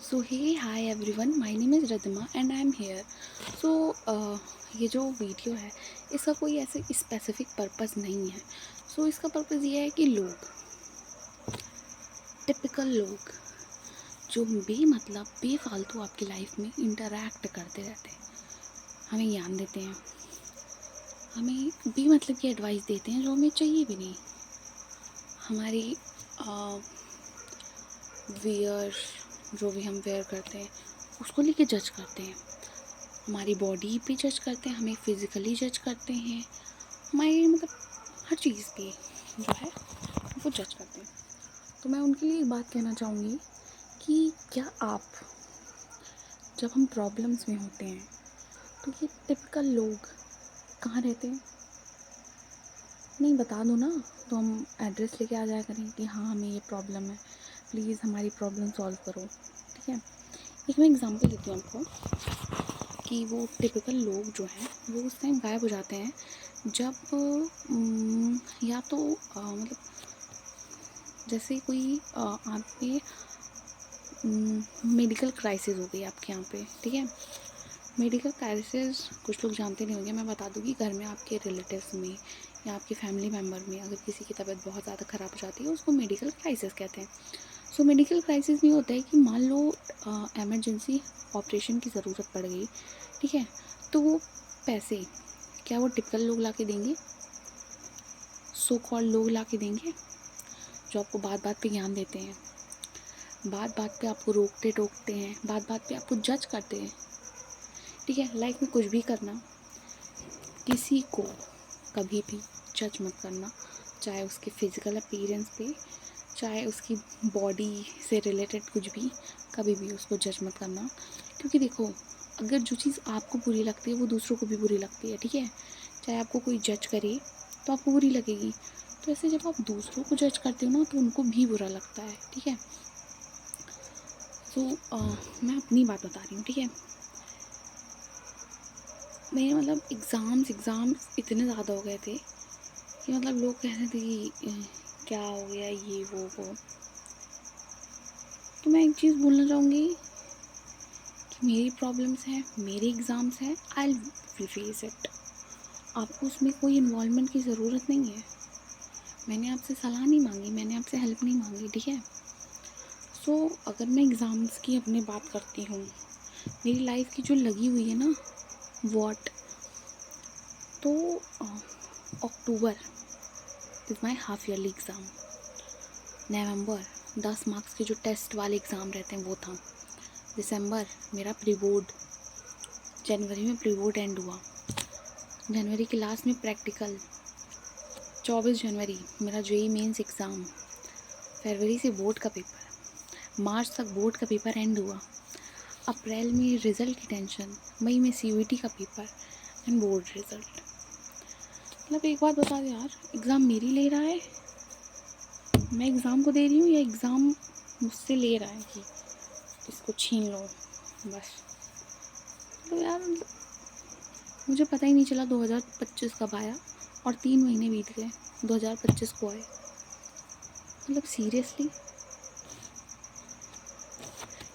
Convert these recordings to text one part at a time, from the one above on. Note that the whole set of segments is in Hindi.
So hey hi everyone, my name is Riddhima and I am here. So ये जो वीडियो है, इसका कोई ऐसे स्पेसिफिक पर्पस नहीं है। इसका पर्पस ये है कि लोग, टिपिकल लोग जो बेमतलब बेफालतू आपकी लाइफ में इंटरैक्ट करते रहते हैं, हमें ज्ञान देते हैं, हमें बेमतलब की एडवाइस देते हैं जो हमें चाहिए भी नहीं। हमारी वेयर, जो भी हम वेयर करते हैं उसको लेके जज करते हैं, हमारी बॉडी पे जज करते हैं, हमें फिज़िकली जज करते हैं, हमारी मतलब हर चीज़ पे जो है वो जज करते हैं। तो मैं उनके लिए एक बात कहना चाहूँगी कि क्या आप, जब हम प्रॉब्लम्स में होते हैं, तो ये टिपिकल लोग कहाँ रहते हैं? नहीं, बता दो ना, तो हम एड्रेस लेके आ जाया करें कि हाँ हमें ये प्रॉब्लम है, प्लीज़ हमारी प्रॉब्लम सॉल्व करो। ठीक है, एक मैं एग्ज़ाम्पल देती हूँ आपको कि वो टिपिकल लोग जो हैं वो उस टाइम गायब हो जाते हैं जब या तो मतलब जैसे कोई आप पे मेडिकल क्राइसिस हो गई आपके यहाँ पे। ठीक है, मेडिकल क्राइसिस कुछ लोग जानते नहीं होंगे, मैं बता दूँ कि घर में आपके रिलेटिव्स में या आपके फैमिली मेम्बर में अगर किसी की तबीयत बहुत ज़्यादा ख़राब हो जाती है उसको मेडिकल क्राइसिस कहते हैं। मेडिकल क्राइसिस में होता है कि मान लो एमरजेंसी ऑपरेशन की ज़रूरत पड़ गई। ठीक है, तो वो पैसे क्या वो टिपिकल लोग ला के देंगे? सो कॉल्ड लोग ला के देंगे जो आपको बात बात पे ज्ञान देते हैं, बात बात पे आपको रोकते टोकते हैं, बात बात पे आपको जज करते हैं। ठीक है, लाइफ में कुछ भी करना, किसी को कभी भी जज मत करना, चाहे उसके फिज़िकल अपीयरेंस पे, चाहे उसकी बॉडी से रिलेटेड कुछ भी, कभी भी उसको जज मत करना। क्योंकि देखो, अगर जो चीज़ आपको बुरी लगती है वो दूसरों को भी बुरी लगती है। ठीक है, चाहे आपको कोई जज करे तो आपको बुरी लगेगी, तो ऐसे जब आप दूसरों को जज करते हो ना तो उनको भी बुरा लगता है। ठीक है, तो मैं अपनी बात बता रही हूँ। ठीक है, मेरे मतलब एग्ज़ाम्स इतने ज़्यादा हो गए थे कि मतलब लोग कह रहे थे कि क्या हो गया ये वो। तो मैं एक चीज़ बोलना चाहूँगी कि मेरी प्रॉब्लम्स हैं, मेरे एग्ज़ाम्स हैं, आई विल फेस इट। आपको उसमें कोई इन्वॉल्वमेंट की ज़रूरत नहीं है। मैंने आपसे सलाह नहीं मांगी, मैंने आपसे हेल्प नहीं मांगी। ठीक है, अगर मैं एग्ज़ाम्स की अपनी बात करती हूँ, मेरी लाइफ की जो लगी हुई है ना वॉट, तो October is my half yearly exam, November 10 marks के जो टेस्ट वाले एग्ज़ाम रहते हैं वो था, दिसंबर मेरा प्री बोर्ड, जनवरी में प्री बोर्ड एंड हुआ, जनवरी के लास्ट में प्रैक्टिकल, 24 जनवरी मेरा जेई मेंस एग्ज़ाम, फरवरी से बोर्ड का पेपर, मार्च तक बोर्ड का पेपर एंड हुआ, अप्रैल में रिज़ल्ट की टेंशन, मई में सीयूईटी का पेपर एंड बोर्ड रिज़ल्ट। मतलब एक बात बता दे यार, एग्ज़ाम मेरी ले रहा है, मैं एग्ज़ाम को दे रही हूँ, या एग्ज़ाम मुझसे ले रहा है कि इसको छीन लो बस। तो यार मुझे पता ही नहीं चला 2025 कब आया और 3 महीने बीत गए, 2025 को आए। मतलब सीरियसली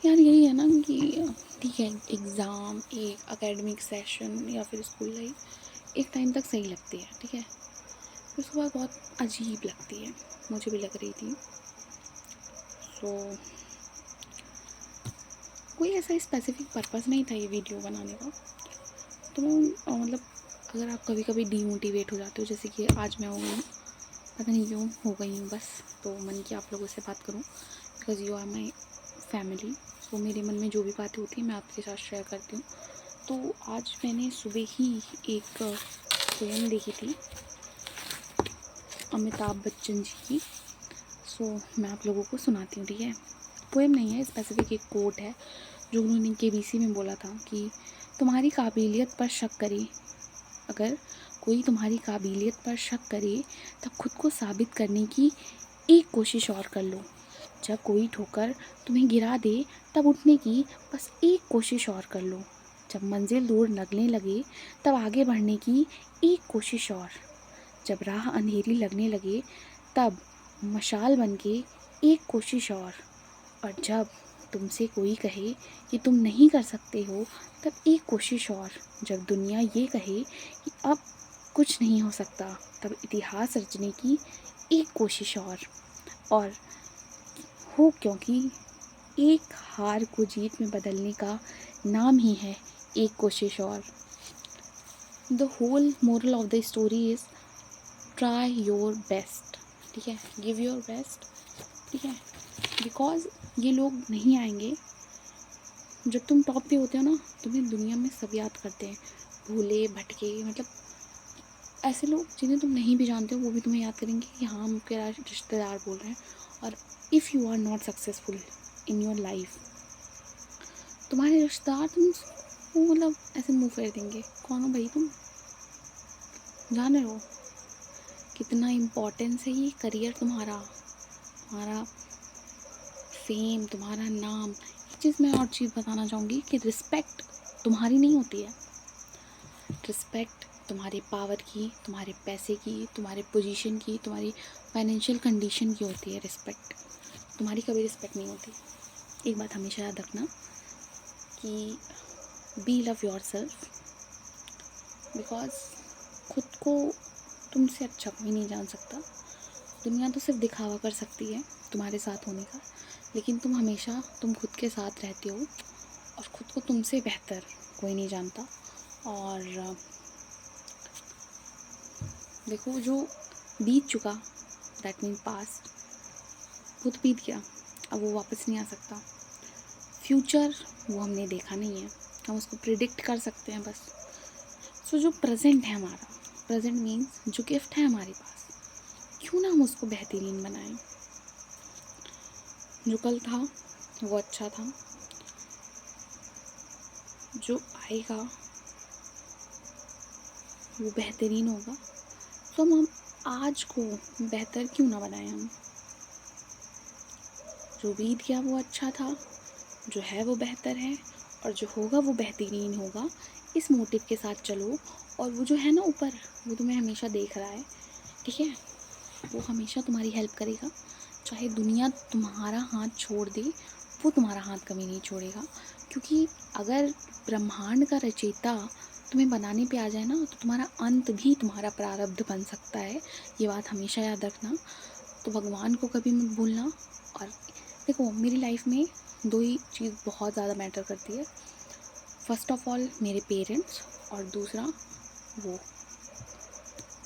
यार, यही है ना कि ठीक है, एग्ज़ाम, एक एकेडमिक सेशन या फिर स्कूल लाइफ एक टाइम तक सही लगती है। ठीक है, फिर उसके बाद बहुत अजीब लगती है, मुझे भी लग रही थी। कोई ऐसा स्पेसिफिक पर्पस नहीं था ये वीडियो बनाने का। तो मैं मतलब अगर आप कभी कभी डीमोटिवेट हो जाते हो, जैसे कि आज मैं हो गई हूँ, पता नहीं क्यों हो गई हूँ बस, तो मन की आप लोगों से बात करूँ because you are my family. मेरे मन में जो भी बातें होती हैं मैं आपके साथ शेयर करती हूँ। तो आज मैंने सुबह ही एक पोएम देखी थी अमिताभ बच्चन जी की। मैं आप लोगों को सुनाती हूँ। ठीक है, पोएम नहीं है, स्पेसिफिक एक कोट है जो उन्होंने केबीसी में बोला था कि तुम्हारी काबिलियत पर शक करे, अगर कोई तुम्हारी काबिलियत पर शक करे तब खुद को साबित करने की एक कोशिश और कर लो। जब कोई ठोकर तुम्हें गिरा दे तब उठने की बस एक कोशिश और कर लो। जब मंजिल दूर लगने लगे तब आगे बढ़ने की एक कोशिश और। जब राह अंधेरी लगने लगे तब मशाल बन के एक कोशिश और जब तुमसे कोई कहे कि तुम नहीं कर सकते हो, तब एक कोशिश और। जब दुनिया ये कहे कि अब कुछ नहीं हो सकता, तब इतिहास रचने की एक कोशिश और हो, क्योंकि एक हार को जीत में बदलने का नाम ही है एक कोशिश और। The whole moral of the story is try your best. ठीक है, गिव योर बेस्ट। ठीक है, बिकॉज ये लोग नहीं आएंगे। जब तुम टॉप पे होते हो ना, तुम्हें दुनिया में सब याद करते हैं, भूले भटके, मतलब ऐसे लोग जिन्हें तुम नहीं भी जानते हो वो भी तुम्हें याद करेंगे कि हाँ, हम के रिश्तेदार बोल रहे हैं। और if you are not successful in your life, तुम्हारे रिश्तेदार तुम मतलब ऐसे मुंह फेर देंगे, कौन हो भाई तुम, जान रहे हो कितना इम्पोर्टेंस है ये करियर तुम्हारा, तुम्हारा फेम, तुम्हारा नाम। एक चीज़ मैं और चीज़ बताना चाहूँगी कि रिस्पेक्ट तुम्हारी नहीं होती है। रिस्पेक्ट तुम्हारे पावर की, तुम्हारे पैसे की, तुम्हारे पोजीशन की, तुम्हारी फाइनेंशियल कंडीशन की होती है। रिस्पेक्ट तुम्हारी कभी रिस्पेक्ट नहीं होती। एक बात हमेशा याद रखना कि be love yourself, because खुद को तुमसे अच्छा कोई नहीं जान सकता। दुनिया तो सिर्फ दिखावा कर सकती है तुम्हारे साथ होने का, लेकिन तुम खुद के साथ रहते हो और ख़ुद को तुमसे बेहतर कोई नहीं जानता। और देखो, जो बीत चुका, दैट मीन पास्ट, वो तो बीत गया, अब वो वापस नहीं आ सकता। फ्यूचर वो हमने देखा नहीं है, हम उसको प्रिडिक्ट कर सकते हैं बस। सो जो प्रेजेंट है हमारा, प्रेजेंट मीन्स जो गिफ्ट है हमारे पास, क्यों ना हम उसको बेहतरीन बनाएं। जो कल था वो अच्छा था, जो आएगा वो बेहतरीन होगा। तो हम आज को बेहतर क्यों ना बनाएं। हम जो बीत गया वो अच्छा था, जो है वो बेहतर है, और जो होगा वो बेहतरीन होगा। इस मोटिव के साथ चलो, और वो जो है ना ऊपर, वो तुम्हें हमेशा देख रहा है। ठीक है, वो हमेशा तुम्हारी हेल्प करेगा। चाहे दुनिया तुम्हारा हाथ छोड़ दे, वो तुम्हारा हाथ कभी नहीं छोड़ेगा। क्योंकि अगर ब्रह्मांड का रचयिता तुम्हें बनाने पे आ जाए ना, तो तुम्हारा अंत भी तुम्हारा प्रारब्ध बन सकता है। ये बात हमेशा याद रखना। तो भगवान को कभी मत भूलना। और देखो, मेरी लाइफ में दो ही चीज़ बहुत ज़्यादा मैटर करती है। फर्स्ट ऑफ ऑल मेरे पेरेंट्स, और दूसरा वो।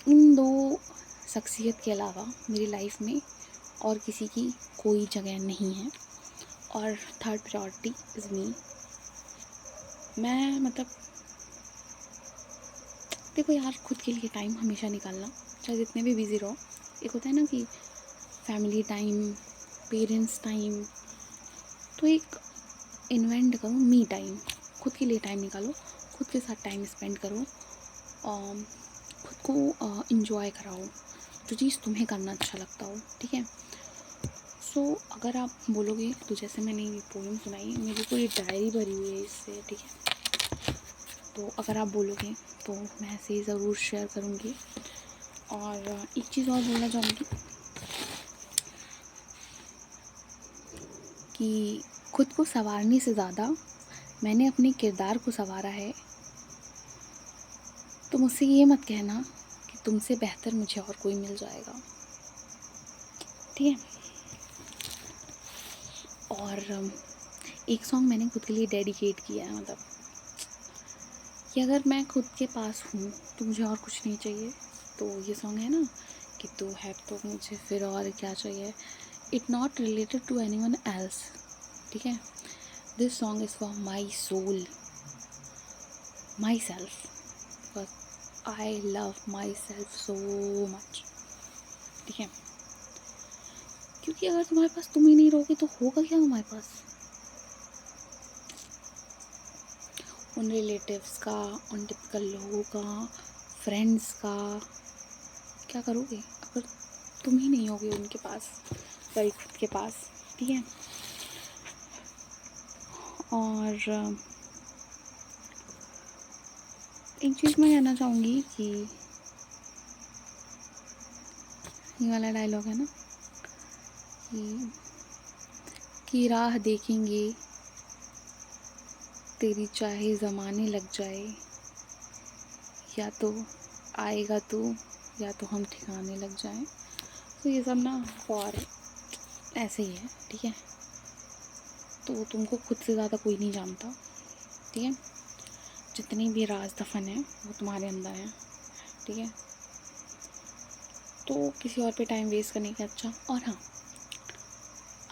इन दो शख्सियत के अलावा मेरी लाइफ में और किसी की कोई जगह नहीं है। और थर्ड प्रायोरिटी इज़ मी। मैं मतलब देखो यार, खुद के लिए टाइम हमेशा निकालना, चाहे जितने भी बिज़ी रहो। एक होता है ना कि फैमिली टाइम, पेरेंट्स टाइम, तो एक इन्वेंट करो मी टाइम। खुद के लिए टाइम निकालो, खुद के साथ टाइम स्पेंड करो, खुद को इंजॉय कराओ, जो चीज़ तुम्हें करना अच्छा लगता हो। ठीक है। सो अगर आप बोलोगे, तो जैसे मैंने ये पोएम सुनाई, मेरी पूरी डायरी भरी हुई है इससे। ठीक है, तो अगर आप बोलोगे तो मैं ऐसे ही ज़रूर शेयर करूँगी। और एक चीज़ और बोलना चाहूँगी कि खुद को संवारने से ज़्यादा मैंने अपने किरदार को संवारा है। तो मुझसे ये मत कहना कि तुमसे बेहतर मुझे और कोई मिल जाएगा। ठीक है। और एक सॉन्ग मैंने खुद के लिए डेडिकेट किया है, मतलब कि अगर मैं खुद के पास हूँ तो मुझे और कुछ नहीं चाहिए। तो ये सॉन्ग है ना कि तू है तो मुझे फिर और क्या चाहिए। It not related to anyone else. ठीक है, this song is for my soul, myself, because I love myself so much. ठीक है, क्योंकि अगर तुम्हारे पास तुम ही नहीं रहोगे तो होगा क्या तुम्हारे पास। उन रिलेटिव्स का, उन टिपिकल लोगों का, फ्रेंड्स का क्या करोगे अगर तुम ही नहीं होगे उनके पास, सॉरी खुद के पास। ठीक है। और एक चीज़ मैं कहना चाहूँगी कि ये वाला डायलॉग है ना की राह देखेंगे, तेरी चाहे ज़माने लग जाए, या तो आएगा तू या तो हम ठिकाने लग जाएं। तो ये सब ना और ऐसे ही है, ठीक है। तो तुमको खुद से ज़्यादा कोई नहीं जानता, ठीक है। जितनी भी राज दफन है वो तुम्हारे अंदर है, ठीक है। तो किसी और पे टाइम वेस्ट करने के अच्छा। और हाँ,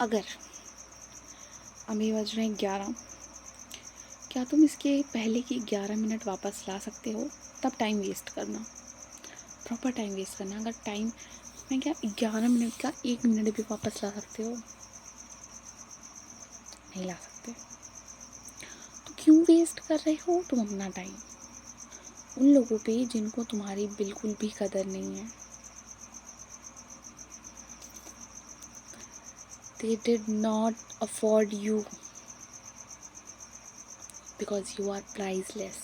अगर अभी बज रहे हैं 11, क्या तुम इसके पहले की 11 मिनट वापस ला सकते हो? तब टाइम वेस्ट करना, प्रॉपर टाइम वेस्ट करना। अगर टाइम मैं क्या 11 मिनट का 1 मिनट भी वापस ला सकते हो? नहीं ला सकते। तो क्यों वेस्ट कर रहे हो तुम अपना टाइम उन लोगों पे जिनको तुम्हारी बिल्कुल भी कदर नहीं है? They did not afford you because you are priceless.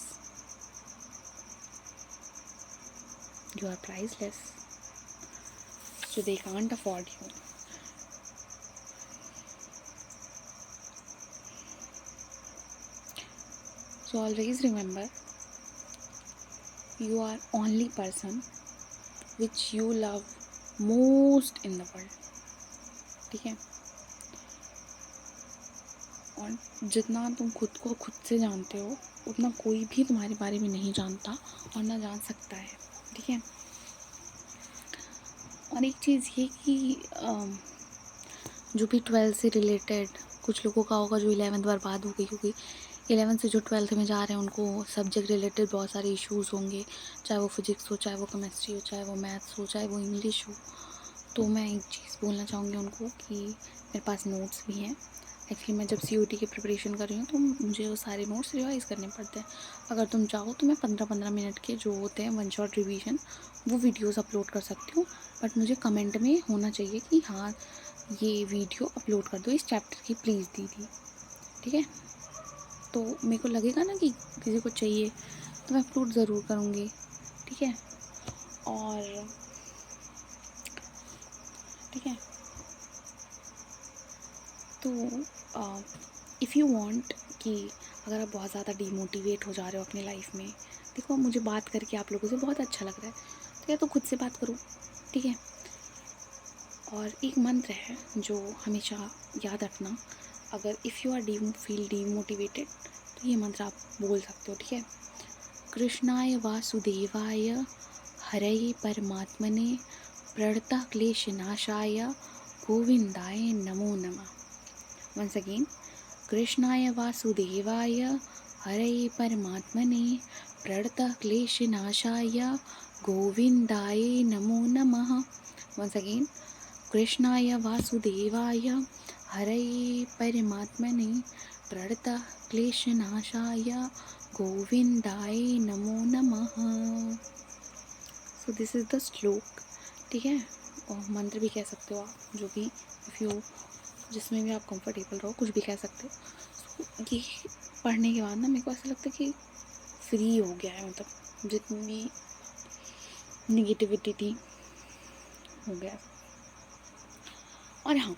You are priceless. So they can't afford you. So always remember, you are only person which you love most in the world. ठीक है। और जितना तुम खुद को खुद से जानते हो उतना कोई भी तुम्हारे बारे में नहीं जानता और ना जान सकता है, ठीक है। और एक चीज़ ये कि जो भी 12th से रिलेटेड कुछ लोगों का होगा जो 11th बर्बाद हो गई होगी, 11th से जो 12th में जा रहे हैं उनको सब्जेक्ट रिलेटेड बहुत सारे इश्यूज़ होंगे, चाहे वो फिजिक्स हो, चाहे वो केमिस्ट्री हो, चाहे वो मैथ्स हो, चाहे वो इंग्लिश हो। तो मैं एक चीज़ बोलना चाहूँगी उनको कि मेरे पास नोट्स भी हैं। एक्चुअली मैं जब COT की प्रिपरेशन कर रही हूँ तो मुझे वो सारे नोट्स रिवाइज़ करने पड़ते हैं। अगर तुम चाहो तो मैं 15-15 मिनट के जो होते हैं वन शॉट रिवीजन वो वीडियोस अपलोड कर सकती हूँ, बट मुझे कमेंट में होना चाहिए कि हाँ ये वीडियो अपलोड कर दो इस चैप्टर की प्लीज़ दीदी, ठीक है। तो मेरे को लगेगा ना कि किसी को चाहिए तो मैं अपलोड ज़रूर करूँगी, ठीक है। और ठीक है, तो इफ़ यू वांट कि अगर आप बहुत ज़्यादा डिमोटिवेट हो जा रहे हो अपनी लाइफ में, देखो मुझे बात करके आप लोगों से बहुत अच्छा लग रहा है, तो या तो खुद से बात करो, ठीक है। और एक मंत्र है जो हमेशा याद रखना, अगर if you are feel demotivated तो ये मंत्र आप बोल सकते हो, ठीक है। कृष्णाय वासुदेवाय हरये परमात्मने प्रणतः क्लेशनाशाय गोविंदाय नमो नमः। वंस अगेन, कृष्णाय वासुदेवाय हरये परमात्मने प्रणतः क्लेशनाशाय गोविंदाय नमो नमः। वंस अगेन, कृष्णाय वासुदेवाय हरये परमात्मने प्रणतः क्लेशनाशाय गोविंदाय नमो नमः। सो दिस इज़ द श्लोक, ठीक है। और मंत्र भी कह सकते हो आप, जो भी इफ़ यू जिसमें भी आप कंफर्टेबल रहो कुछ भी कह सकते हो। so, ये पढ़ने के बाद ना मेरे को ऐसा लगता है कि फ्री हो गया है, मतलब जितनी भी निगेटिविटी थी हो गया। और हाँ,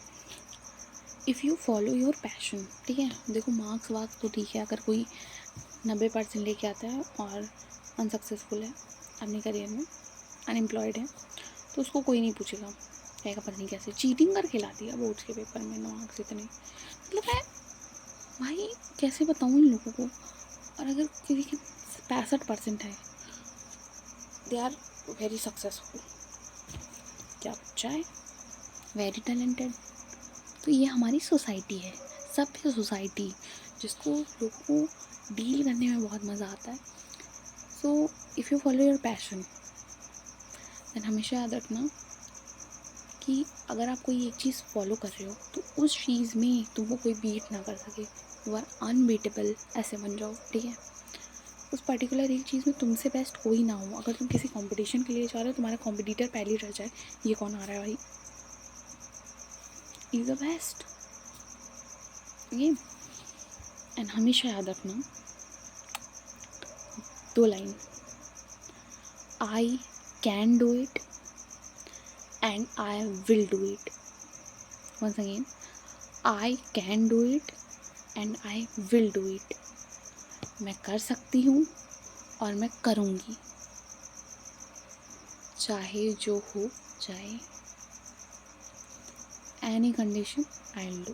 if you follow your passion, ठीक है। देखो मार्क्स वार्क्स तो ठीक है, अगर कोई 90% लेके आता है और अनसक्सेसफुल है अपने करियर में, अनएम्प्लॉयड है, तो उसको कोई नहीं पूछेगा, कहेगा पता नहीं कैसे चीटिंग करके ला दिया बोर्ड्स के पेपर में मार्क्स इतने। मतलब मैं भाई कैसे बताऊँ इन लोगों को। और अगर किसी के 65% है, दे आर वेरी सक्सेसफुल, क्या बच्चा है, वेरी टैलेंटेड। तो ये हमारी सोसाइटी है, सभ्य सोसाइटी, जिसको लोगों को डील करने में बहुत मज़ा आता है। So if you follow your passion then हमेशा याद रखना कि अगर आप कोई एक चीज़ फॉलो कर रहे हो तो उस चीज़ में तुमको कोई बीट ना कर सके, यू आर अनबीटेबल, ऐसे बन जाओ, ठीक है। उस पर्टिकुलर एक चीज़ में तुमसे बेस्ट कोई ना हो। अगर तुम किसी कंपटीशन के लिए जा रहे हो, तुम्हारा कॉम्पिटिटर पहले रह जाए, ये कौन आ रहा है भाई, इज़ द बेस्ट, ये। एंड हमेशा याद रखना 2 line, I can do it and I will do it. Once again, I can do it and I will do it. मैं कर सकती हूँ और मैं करूँगी, चाहे जो हो जाए, any condition I will do.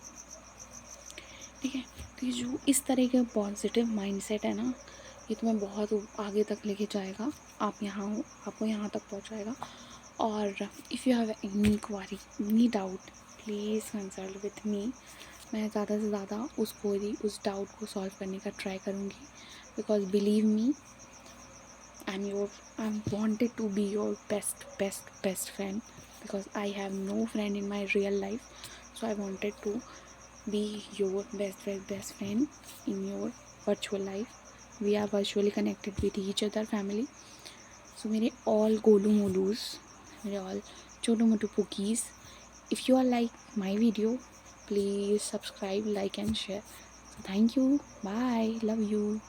ठीक है, तो ये जो इस तरह का पॉजिटिव माइंडसेट है ना, ये तुम्हें बहुत आगे तक लेके जाएगा। आप यहाँ हो, आपको यहाँ तक पहुँचाएगा। और if you have any query, any doubt, please consult with me. मैं ज़्यादा से ज़्यादा उस डाउट को सॉल्व करने का ट्राई करूँगी, because believe me, I'm wanted to be your best friend, because I have no friend in my real life, so I wanted to be your best friend in your virtual life. We are virtually connected with each other family. So मेरे all गोलू मोलूस, मेरे all Chhotu Motu पुकीज़, if you are like my video, please subscribe, like and share. So thank you, bye, love you.